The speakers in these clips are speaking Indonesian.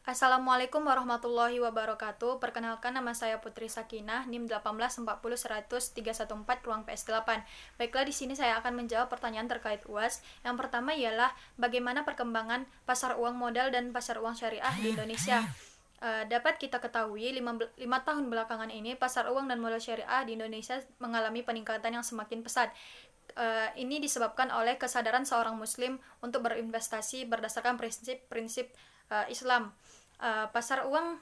Assalamualaikum warahmatullahi wabarakatuh. Perkenalkan, nama saya Putri Sakinah, NIM 1840100 ruang PS8. Baiklah, di sini saya akan menjawab pertanyaan terkait UAS. Yang pertama ialah bagaimana perkembangan pasar uang modal dan pasar uang syariah di Indonesia. Dapat kita ketahui 5 tahun belakangan ini pasar uang dan modal syariah di Indonesia mengalami peningkatan yang semakin pesat. Ini disebabkan oleh kesadaran seorang muslim untuk berinvestasi berdasarkan prinsip-prinsip Islam. Pasar uang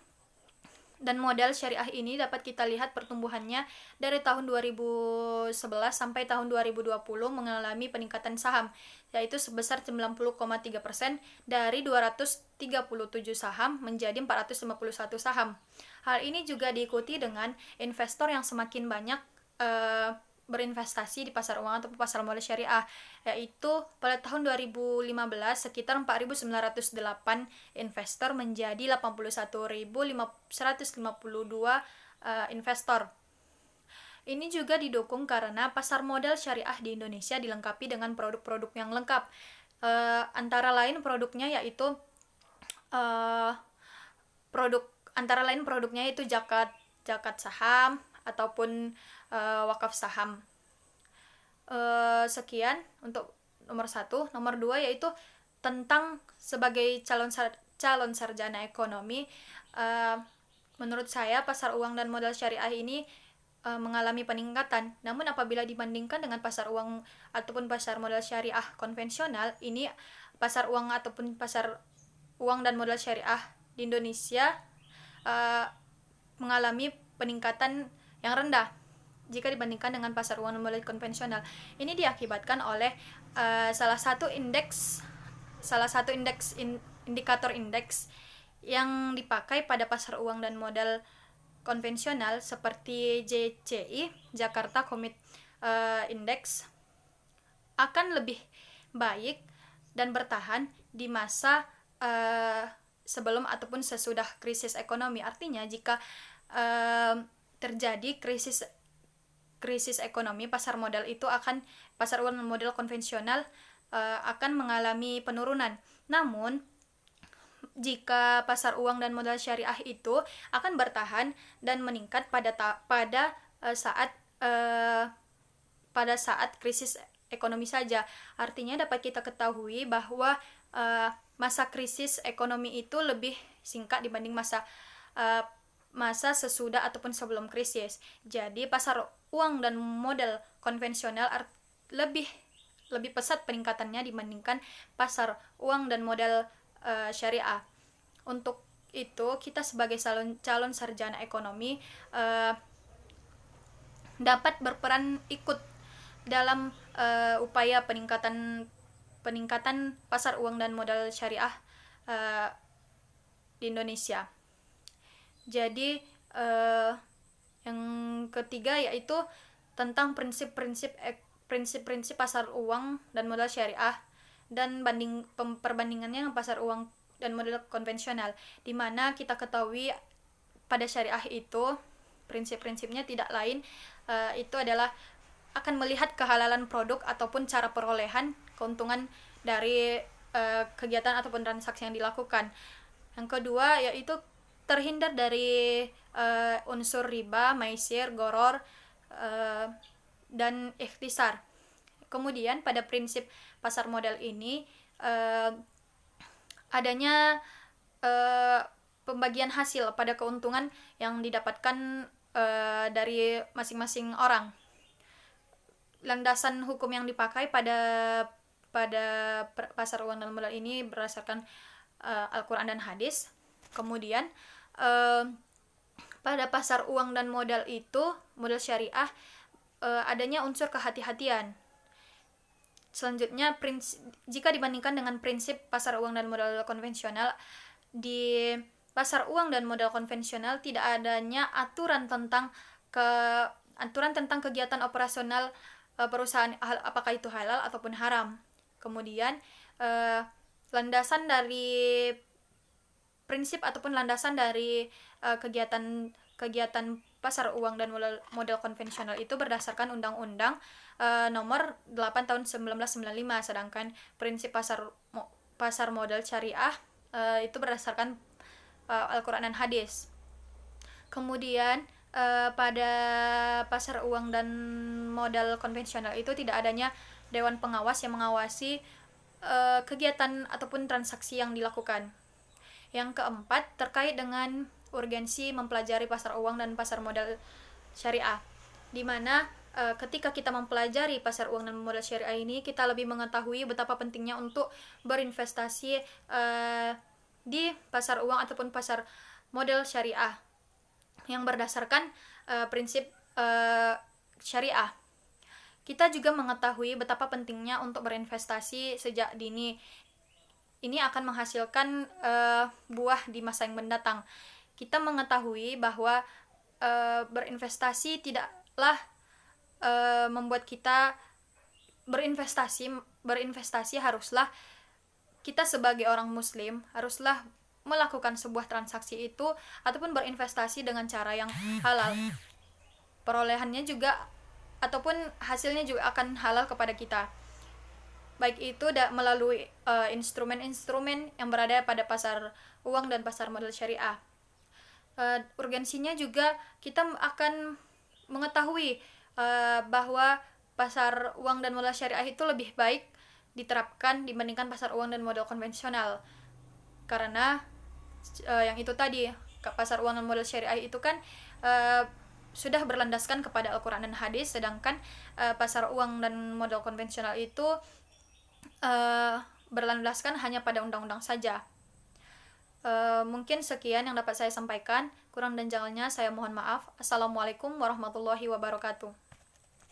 dan modal syariah ini dapat kita lihat pertumbuhannya dari tahun 2011 sampai tahun 2020 mengalami peningkatan saham, yaitu sebesar 90,3% dari 237 saham menjadi 451 saham. Hal ini juga diikuti dengan investor yang semakin banyak berinvestasi di pasar uang atau pasar modal syariah, yaitu pada tahun 2015 sekitar 4.908 investor menjadi 81.152 investor. Ini juga didukung karena pasar modal syariah di Indonesia dilengkapi dengan produk-produk yang lengkap. Antara lain produknya yaitu produknya itu zakat saham ataupun wakaf saham. Sekian untuk nomor 1. Nomor 2 yaitu tentang sebagai calon sarjana ekonomi. Menurut saya pasar uang dan modal syariah ini mengalami peningkatan. Namun apabila dibandingkan dengan pasar uang ataupun pasar modal syariah konvensional, ini pasar uang ataupun pasar uang dan modal syariah di Indonesia mengalami peningkatan yang rendah jika dibandingkan dengan pasar uang dan modal konvensional. Ini diakibatkan oleh salah satu indikator indeks yang dipakai pada pasar uang dan modal konvensional seperti JCI, Jakarta Composite Index, akan lebih baik dan bertahan di masa sebelum ataupun sesudah krisis ekonomi. Artinya jika terjadi krisis ekonomi, pasar uang dan modal konvensional akan mengalami penurunan. Namun jika pasar uang dan modal syariah itu akan bertahan dan meningkat pada saat krisis ekonomi saja. Artinya dapat kita ketahui bahwa masa krisis ekonomi itu lebih singkat dibanding masa sesudah ataupun sebelum krisis. Jadi pasar uang dan modal konvensional lebih pesat peningkatannya dibandingkan pasar uang dan modal syariah. Untuk itu kita sebagai calon sarjana ekonomi dapat berperan ikut dalam upaya peningkatan pasar uang dan modal syariah di Indonesia. Jadi yang ketiga yaitu tentang prinsip-prinsip pasar uang dan modal syariah dan perbandingannya dengan pasar uang dan modal konvensional, di mana kita ketahui pada syariah itu prinsip-prinsipnya tidak lain itu adalah akan melihat kehalalan produk ataupun cara perolehan keuntungan dari kegiatan ataupun transaksi yang dilakukan. Yang kedua yaitu terhindar dari unsur riba, maisir, goror, dan ikhtisar. Kemudian pada prinsip pasar modal ini adanya pembagian hasil pada keuntungan yang didapatkan dari masing-masing orang. Landasan hukum yang dipakai pada pasar uang dan modal ini berdasarkan Al-Quran dan hadis. Kemudian pada pasar uang dan modal syariah adanya unsur kehati-hatian. Selanjutnya, jika dibandingkan dengan prinsip pasar uang dan modal konvensional, di pasar uang dan modal konvensional tidak adanya aturan tentang kegiatan operasional perusahaan, apakah itu halal ataupun haram. Kemudian landasan dari prinsip ataupun landasan dari kegiatan pasar uang dan modal konvensional itu berdasarkan Undang-Undang nomor 8 tahun 1995, sedangkan prinsip pasar modal syariah itu berdasarkan Al-Quran dan hadis. Kemudian pada pasar uang dan modal konvensional itu tidak adanya dewan pengawas yang mengawasi kegiatan ataupun transaksi yang dilakukan. Yang keempat, terkait dengan urgensi mempelajari pasar uang dan pasar modal syariah, di mana ketika kita mempelajari pasar uang dan modal syariah ini, kita lebih mengetahui betapa pentingnya untuk berinvestasi di pasar uang ataupun pasar modal syariah yang berdasarkan prinsip syariah. Kita juga mengetahui betapa pentingnya untuk berinvestasi sejak dini. Ini akan menghasilkan buah di masa yang mendatang. Kita mengetahui bahwa berinvestasi tidaklah membuat kita berinvestasi haruslah kita sebagai orang muslim haruslah melakukan sebuah transaksi itu ataupun berinvestasi dengan cara yang halal. Perolehannya juga ataupun hasilnya juga akan halal kepada kita. Baik itu melalui instrumen-instrumen yang berada pada pasar uang dan pasar modal syariah. Urgensinya juga kita akan mengetahui bahwa pasar uang dan modal syariah itu lebih baik diterapkan dibandingkan pasar uang dan modal konvensional. Karena yang itu tadi, pasar uang dan modal syariah itu kan sudah berlandaskan kepada Al-Quran dan hadis, sedangkan pasar uang dan modal konvensional itu berlandaskan hanya pada undang-undang saja. Mungkin sekian yang dapat saya sampaikan, kurang dan jalannya saya mohon maaf. Assalamualaikum warahmatullahi wabarakatuh.